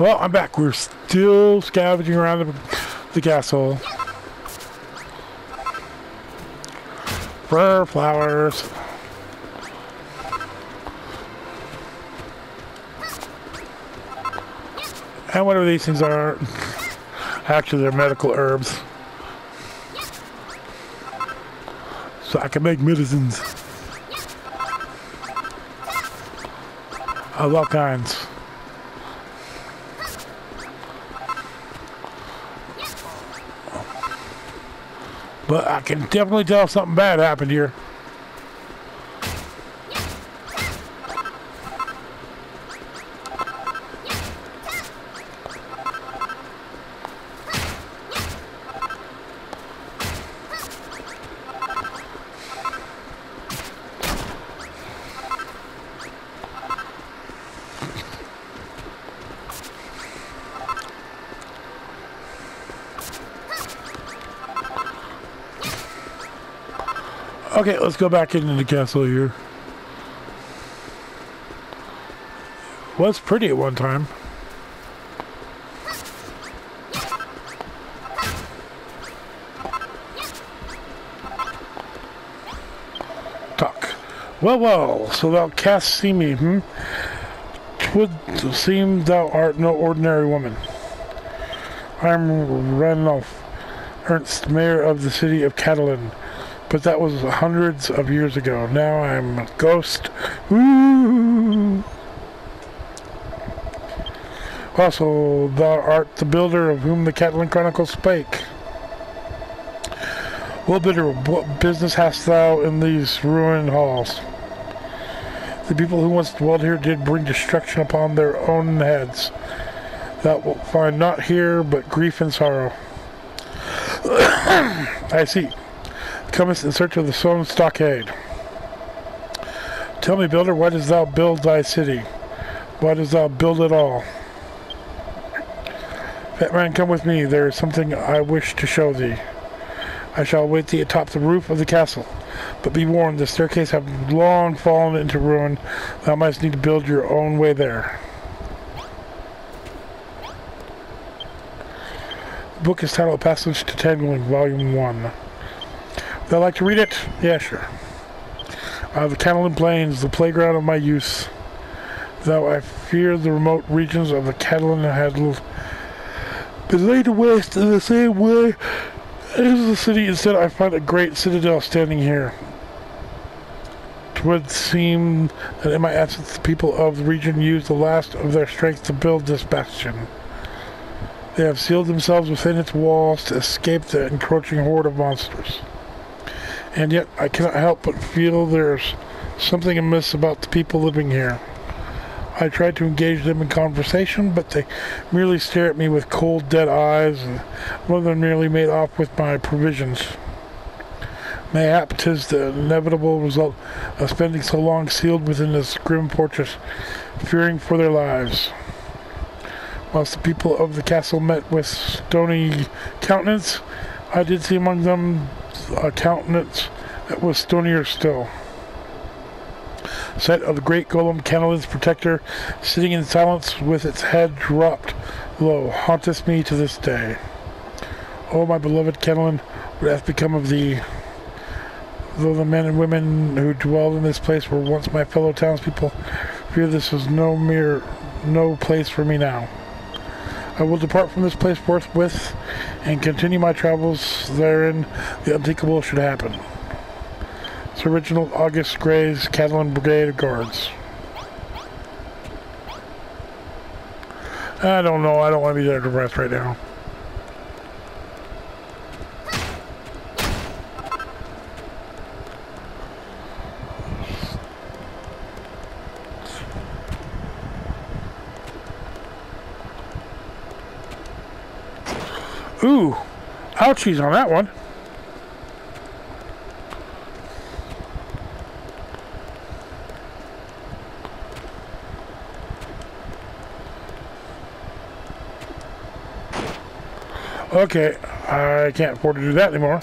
Well, I'm back. We're still scavenging around the castle. For flowers. And whatever these things are. Actually, they're medical herbs. So I can make medicines. Of all kinds. But I can definitely tell something bad happened here. Okay, let's go back into the castle here. Was pretty at one time. Talk. Well, well, so thou canst see me, hmm? 'Twould seem thou art no ordinary woman. I am Ranulph Ernst, mayor of the city of Catalan. But that was hundreds of years ago. Now I'm a ghost. Ooh. Also, thou art the builder of whom the Catalan Chronicles spake. Well, builder, what business hast thou in these ruined halls? The people who once dwelled here did bring destruction upon their own heads. Thou wilt find not here but grief and sorrow. I see. Comest in search of the stone stockade. Tell me, builder, why dost thou build thy city? Why dost thou build it all? Fat man, come with me. There is something I wish to show thee. I shall await thee atop the roof of the castle. But be warned, the staircase have long fallen into ruin. Thou mightst need to build your own way there. The book is titled Passage to Tangling, Volume 1. Would I like to read it? Yeah, sure. The Catalan Plains, the playground of my youth. Though I fear the remote regions of the Catalan had been laid to waste in the same way as the city. Instead, I find a great citadel standing here. 'Twould seem that in my absence, the people of the region used the last of their strength to build this bastion. They have sealed themselves within its walls to escape the encroaching horde of monsters. And yet, I cannot help but feel there's something amiss about the people living here. I tried to engage them in conversation, but they merely stare at me with cold, dead eyes, and one of them nearly made off with my provisions. Mayhap 'tis the inevitable result of spending so long sealed within this grim fortress, fearing for their lives. Whilst the people of the castle met with stony countenance, I did see among them a countenance that was stonier still. Sight of the great golem Catalan's protector, sitting in silence with its head dropped low, haunteth me to this day. Oh, my beloved Catalan, what hath become of thee? Though the men and women who dwell in this place were once my fellow townspeople, fear this is no place for me now. I will depart from this place forthwith and continue my travels therein the unthinkable should happen. Sir Reginald August Gray's Catalan Brigade of Guards. I don't know. I don't want to be there to rest right now. Ooh, ouchies on that one. Okay, I can't afford to do that anymore.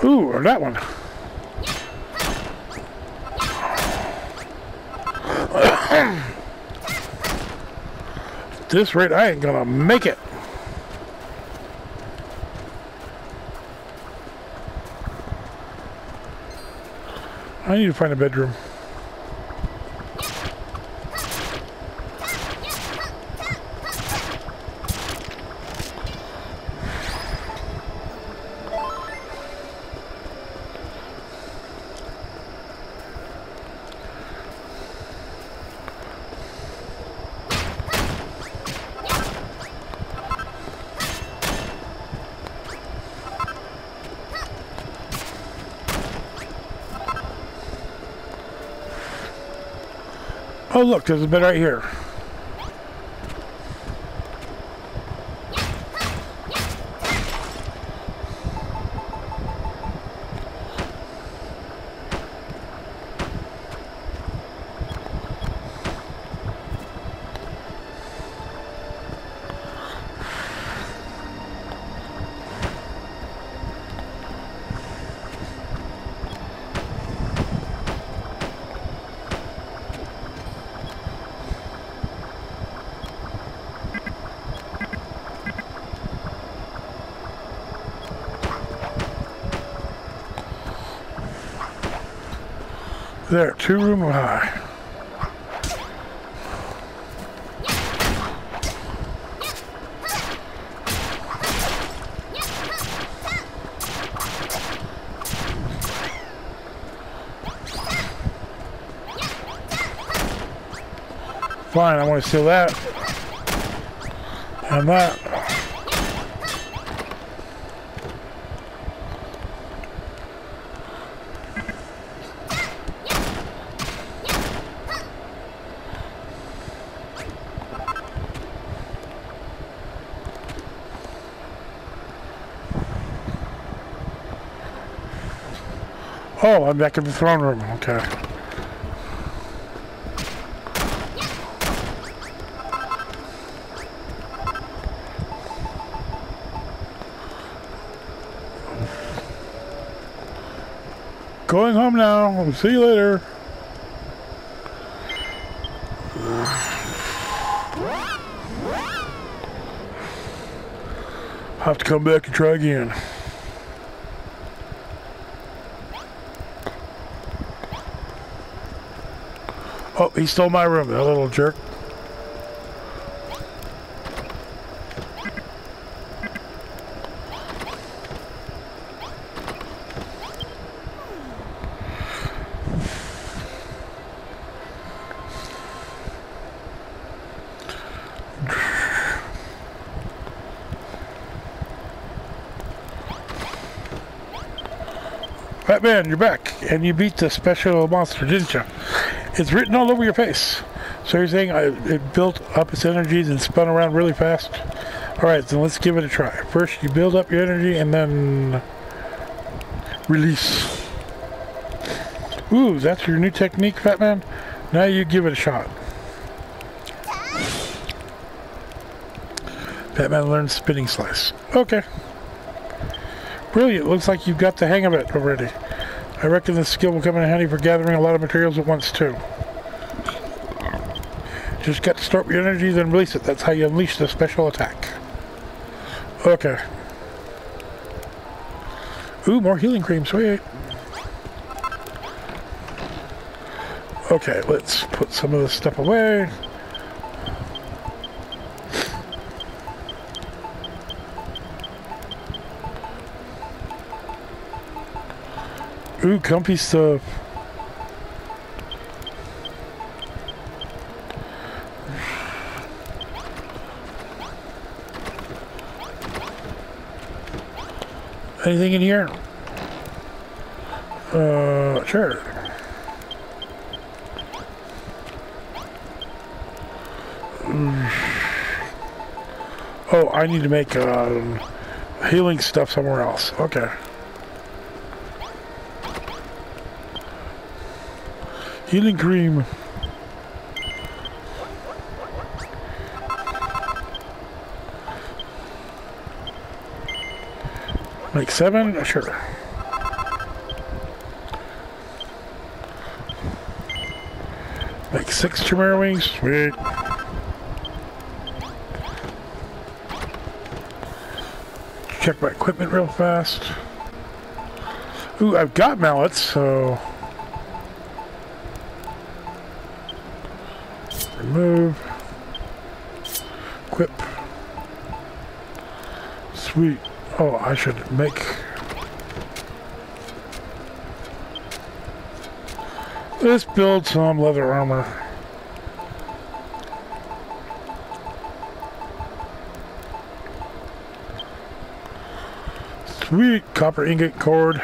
Ooh, or that one. At this rate, I ain't gonna make it. I need to find a bedroom. Oh look, there's a bed right here. There, 2 room high. Fine, I want to steal that. And that. Oh, I'm back in the throne room. Okay. Going home now. See you later. Have to come back and try again. Oh, he stole my room, that little jerk. Batman, you're back, and you beat the special monster, didn't you? It's written all over your face. So you're saying it built up its energies and spun around really fast? Alright, then let's give it a try. First, you build up your energy, and then release. Ooh, that's your new technique, Batman? Now you give it a shot. Batman learns spinning slice. Okay. Brilliant. Looks like you've got the hang of it already. I reckon this skill will come in handy for gathering a lot of materials at once, too. Just got to store up your energy, then release it. That's how you unleash the special attack. Okay. Ooh, more healing cream. Sweet. Okay, let's put some of this stuff away. Ooh, comfy stuff. Anything in here? Sure. Oh, I need to make healing stuff somewhere else. Okay. Healing cream. Make 7? Sure. make 6 Chimera wings. Sweet. Check my equipment real fast. Ooh, I've got mallets, so... Remove. Equip. Sweet. Oh, I should make... Let's build some leather armor. Sweet. Copper ingot cord.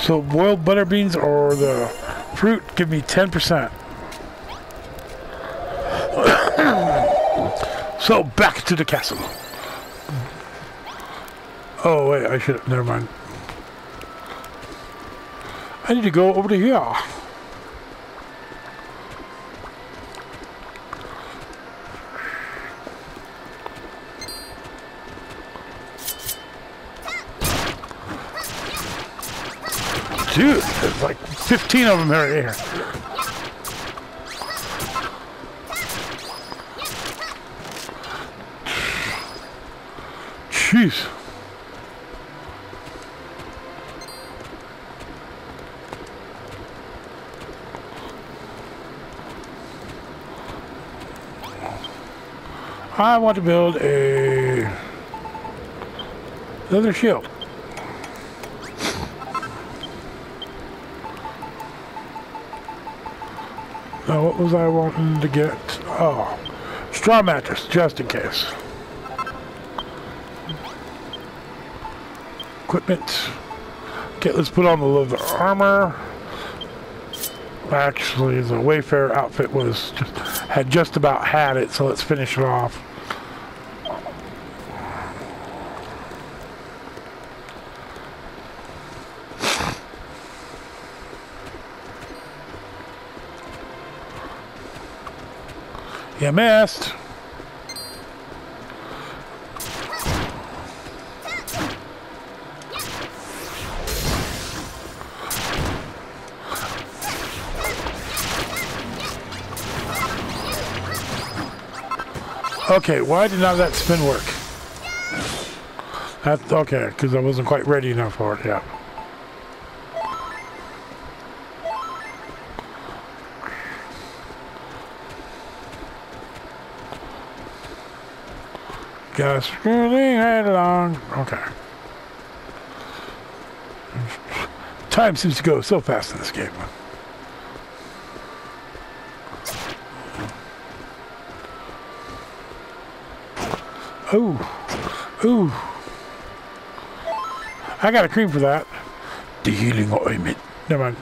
So boiled butter beans or the fruit give me 10%. So back to the castle. Oh wait, I should, never mind. I need to go over to here. Dude, there's like 15 of them right here. Jeez. I want to build a leather shield. Now, what was I wanting to get? Oh, straw mattress, just in case. Equipment. Okay, let's put on the leather armor. Actually, the Wayfarer outfit had just about had it, so let's finish it off. You missed. Okay, why did none of that spin work? That's okay, because I wasn't quite ready enough for it yet. Just scrolling right along. Okay. Time seems to go so fast in this game. Oh. Ooh. I got a cream for that. The healing ointment. Never mind.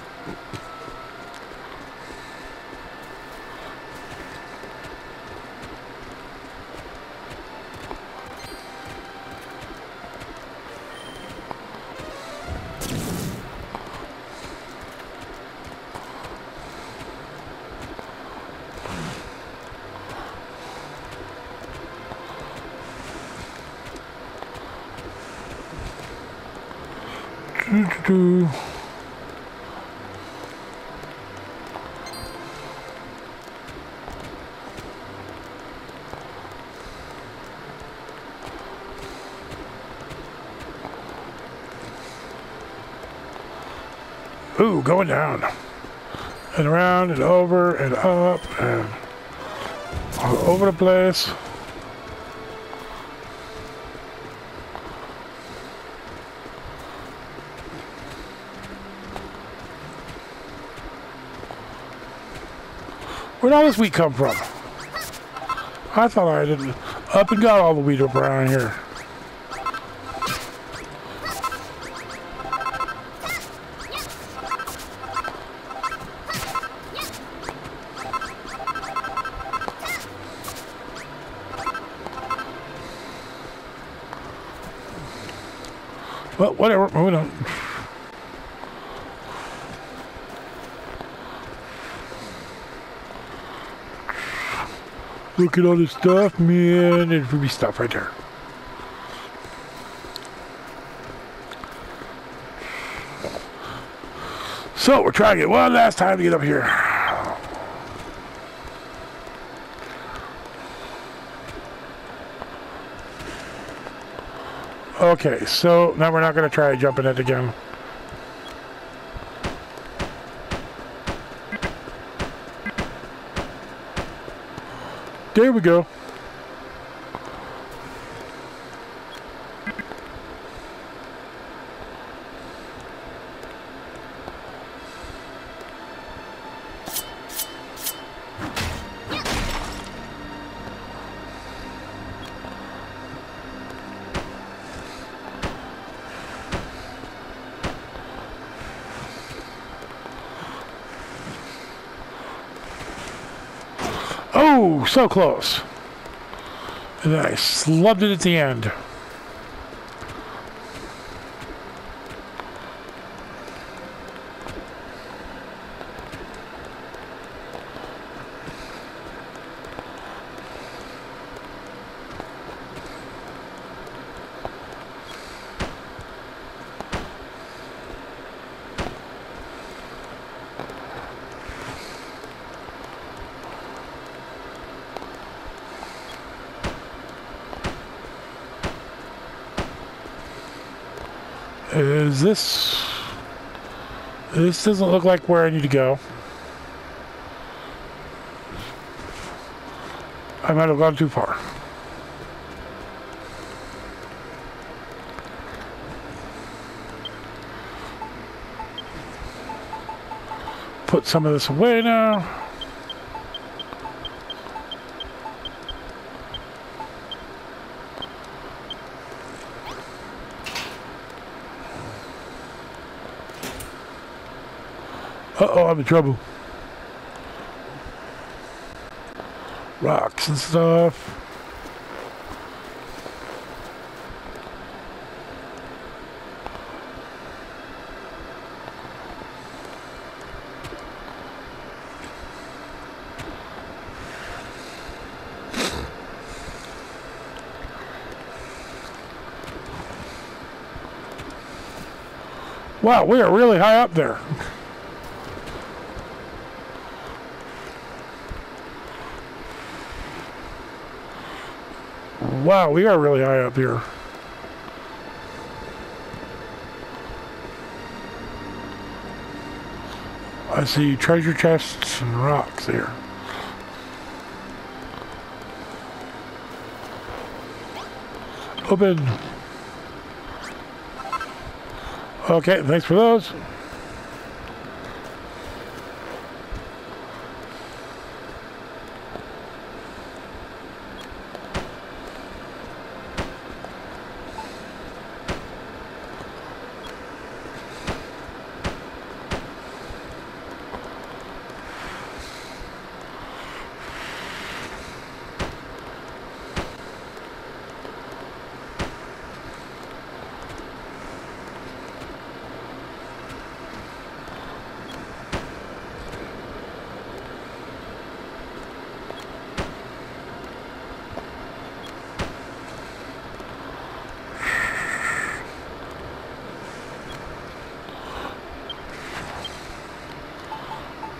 Ooh, going down. And around and over and up and all over the place. Where'd all this wheat come from? I thought I didn't up and got all the wheat up around here. Well, whatever, moving on. Look at all this stuff, man. There's ruby stuff right there. So we're trying it one last time to get up here. Okay, so now we're not going to try jumping it again. There we go. Oh, so close. And then I slubbed it at the end. Is this... This doesn't look like where I need to go. I might have gone too far. Put some of this away now. Uh-oh, I'm in trouble. Rocks and stuff. Wow, we are really high up there. Wow, we are really high up here. I see treasure chests and rocks here. Open. Okay, thanks for those.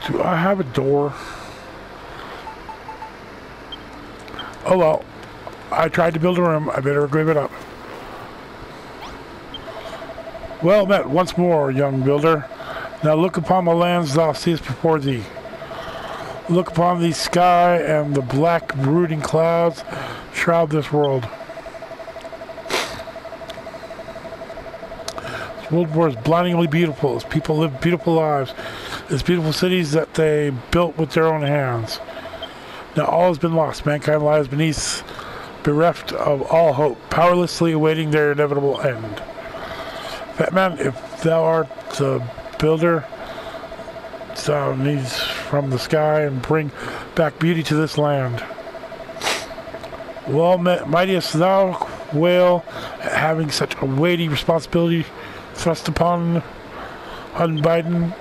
Do I have a door? Oh well, I tried to build a room. I better give it up. Well met once more, young builder. Now look upon the lands thou seest before thee. Look upon the sky and the black brooding clouds shroud this world. This world was blindingly beautiful as people lived beautiful lives. As beautiful cities that they built with their own hands. Now all has been lost. Mankind lies beneath, bereft of all hope, powerlessly awaiting their inevitable end. Fat man, if thou art the builder, thou needs from the sky and bring back beauty to this land. Well, mightiest thou, whale, having such a weighty responsibility thrust upon unbidden.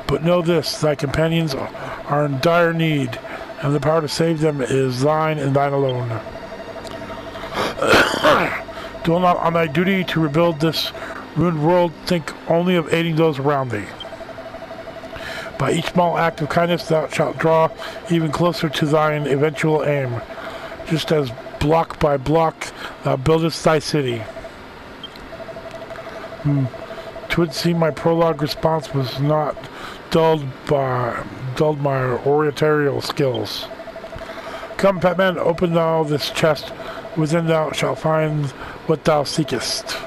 But know this, thy companions are in dire need. and the power to save them is thine and thine alone. Do not on thy duty to rebuild this ruined world, think only of aiding those around thee. By each small act of kindness thou shalt draw even closer to thine eventual aim, just as block by block thou buildest thy city. Twould seem my prologue response was not dulled my oratorial skills. Come, Fatman, open thou this chest. Within thou shalt find what thou seekest.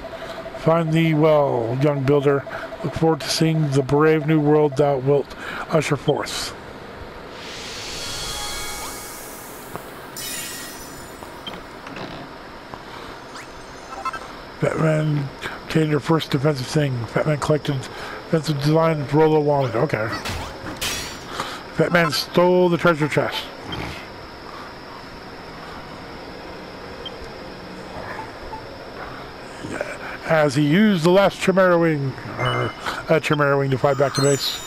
Find thee well, young builder. Look forward to seeing the brave new world thou wilt usher forth. Fatman obtained your first defensive thing. Fatman collected defensive design Rollo wanted. Okay. Fatman stole the treasure chest. As he used the last Chimera Wing, Chimera Wing to fly back to base.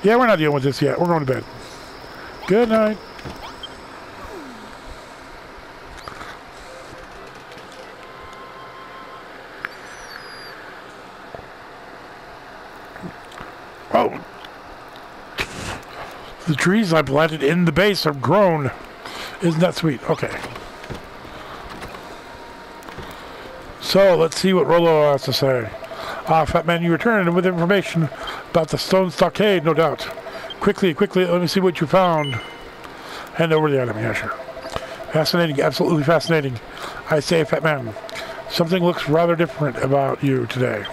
Yeah, we're not dealing with this yet. We're going to bed. Good night. Oh. The trees I planted in the base have grown. Isn't that sweet? Okay. So, let's see what Rollo has to say. Fatman, you returned with information about the stone stockade, no doubt. Quickly, let me see what you found. Hand over the item, yeah, sure. Fascinating, absolutely fascinating. I say, Fatman, something looks rather different about you today.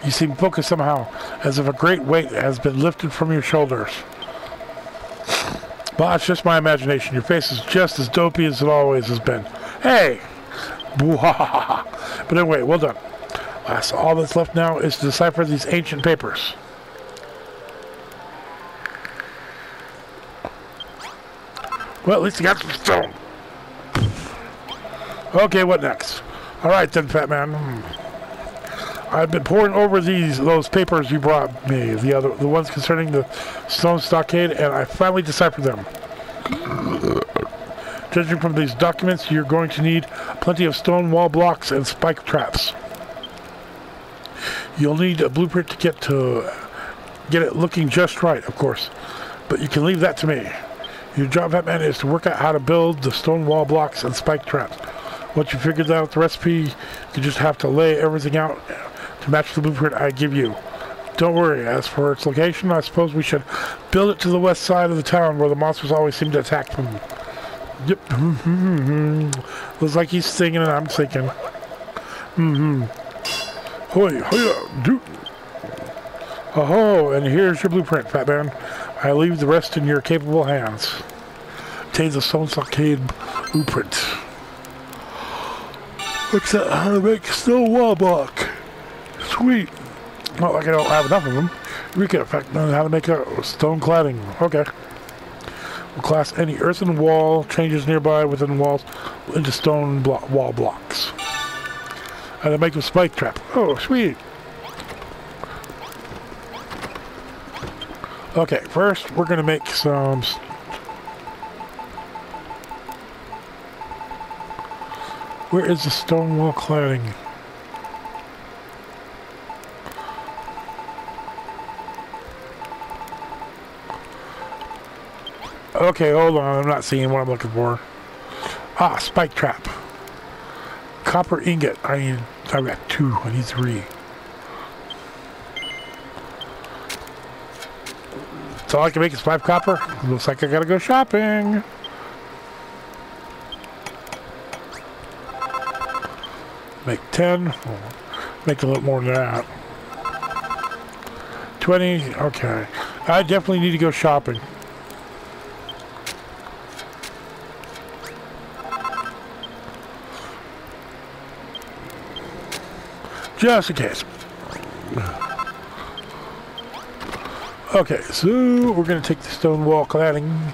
You seem focused somehow, as if a great weight has been lifted from your shoulders. But it's just my imagination. Your face is just as dopey as it always has been. Hey! But anyway, well done. All that's left now is to decipher these ancient papers. Well, at least I got some stone. Okay, what next? Alright then, Fatman. I've been poring over those papers you brought me, the ones concerning the stone stockade, and I finally deciphered them. Judging from these documents, you're going to need plenty of stone wall blocks and spike traps. You'll need a blueprint to get it looking just right, of course, but you can leave that to me. Your job, Fatman, is to work out how to build the stone wall blocks and spike traps. Once you figured out the recipe, you just have to lay everything out to match the blueprint I give you. Don't worry, as for its location, I suppose we should build it to the west side of the town where the monsters always seem to attack from. Yep. Looks like he's singing and I'm thinking. Hoy, hoya, do. Oh, and here's your blueprint, Fatman. I leave the rest in your capable hands. Obtain the stone stockade blueprint. Looks at how to make a stone wall block. Sweet. Not like I don't have enough of them. We can affect how to make a stone cladding. Okay. We'll class any earthen wall changes nearby within walls into stone wall blocks. And then make a spike trap. Oh, sweet. Okay, first we're going to make some... Where is the stone wall cladding? Okay, hold on. I'm not seeing what I'm looking for. Ah, spike trap. Copper ingot. I've got 2. I need 3. So all I can make is 5 copper. Looks like I gotta go shopping. Make 10. Make a little more than that. 20. Okay. I definitely need to go shopping. Just in case. Okay, so we're going to take the stone wall cladding.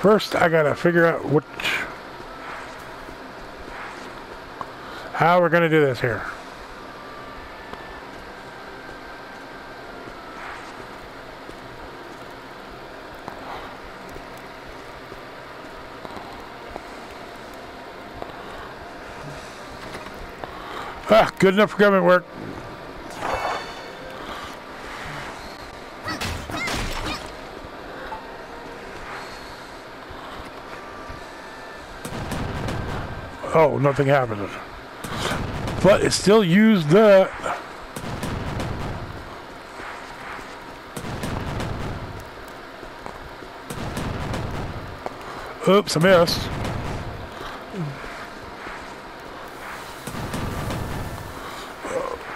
First, I gotta figure out how we're gonna do this here. Ah, good enough for government work. Oh, nothing happened. But it still used that. Oops, I missed.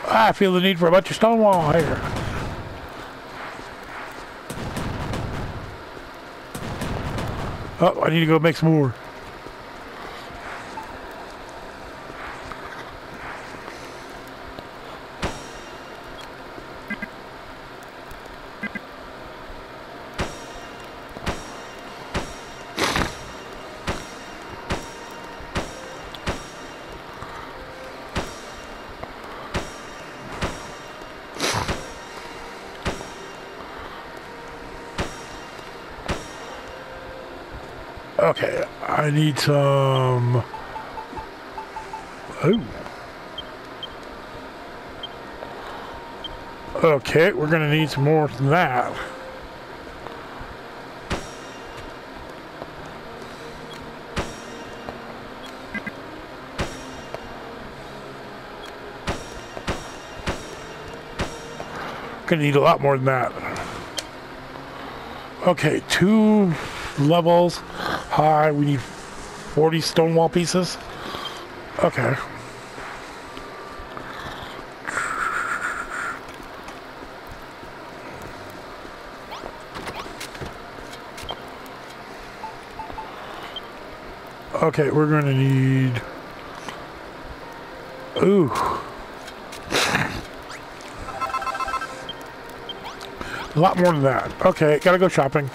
I feel the need for a bunch of stone wall here. Oh, I need to go make some more. Okay, I need some... Oh. Okay, we're gonna need some more than that. Gonna need a lot more than that. Okay, 2 levels high. We need 40 stone wall pieces. Okay. Okay, we're going to need... Ooh. A lot more than that. Okay, gotta go shopping.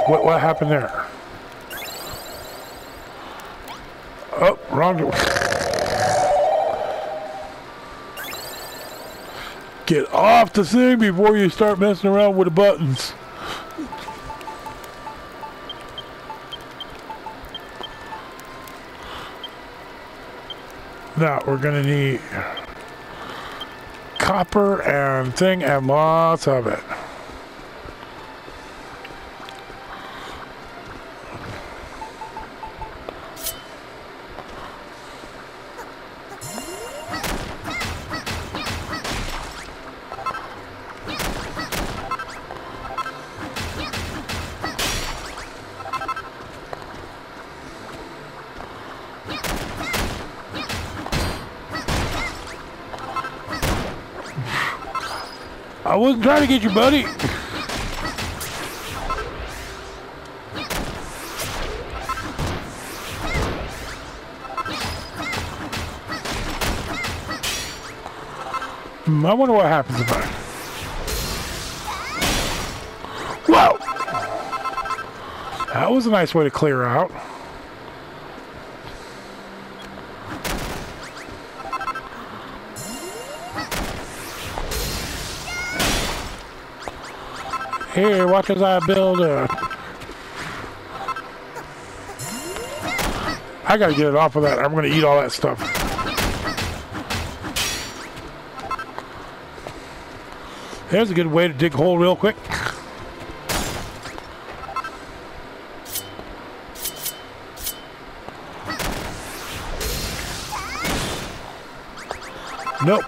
What happened there? Oh, wrong. Get off the thing before you start messing around with the buttons. Now we're gonna need copper and thing and lots of it. I wasn't trying to get you, buddy. I wonder what happens if I... Whoa! That was a nice way to clear out. Here, watch as I build a... I gotta get it off of that. I'm gonna eat all that stuff. There's a good way to dig a hole real quick. Nope.